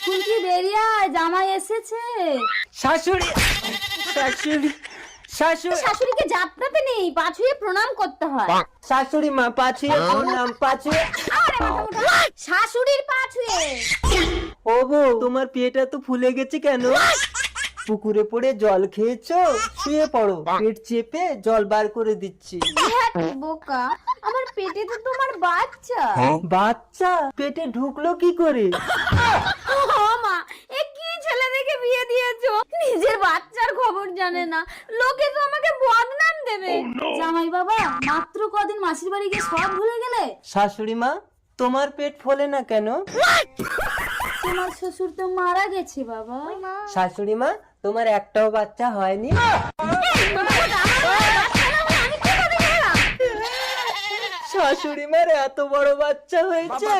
ফুলকি বেরিয়ে আয়, জামাই এসেছে। শাশুড়ি শাশুড়ি শাশুড়ি শাশুড়িকে জাপটাতে নেই, পা ছুঁয়ে প্রণাম করতে হয়। শাশুড়ি মা পাছুয়ে প্রণাম পাছুয়ে। আরে মাথা মোটা, শাশুড়ির পা ছুঁয়ে। ও বউ, তোমার পেট এত ফুলে গেছে কেন? পুকুরে পড়ে জল খেয়েছো? শুয়ে পড়ো, পেট চেপে জল বার করে দিচ্ছি। ধ্যাৎ বোকা, আমার পেটে তো তোমার বাচ্চা। বাচ্চা পেটে ঢুকলো কি করে? ও মা, এ কি ছেলে দেখে বিয়ে দিয়েছো? নিজের বাচ্চার খবর জানে না, লোকে তো আমাকে বদনাম দেবে। জামাই বাবা, মাত্র কদিন মাসির বাড়ি গিয়ে সব ভুলে গেলে। শাশুড়ি মা, তোমার পেট ফোলে না কেন? তোমার শ্বশুর তো মারা গেছে বাবা। শাশুড়ি মা, তোমার একটাও বাচ্চা হয়নি? শাশুড়ি মার এত বড় বাচ্চা হয়েছে।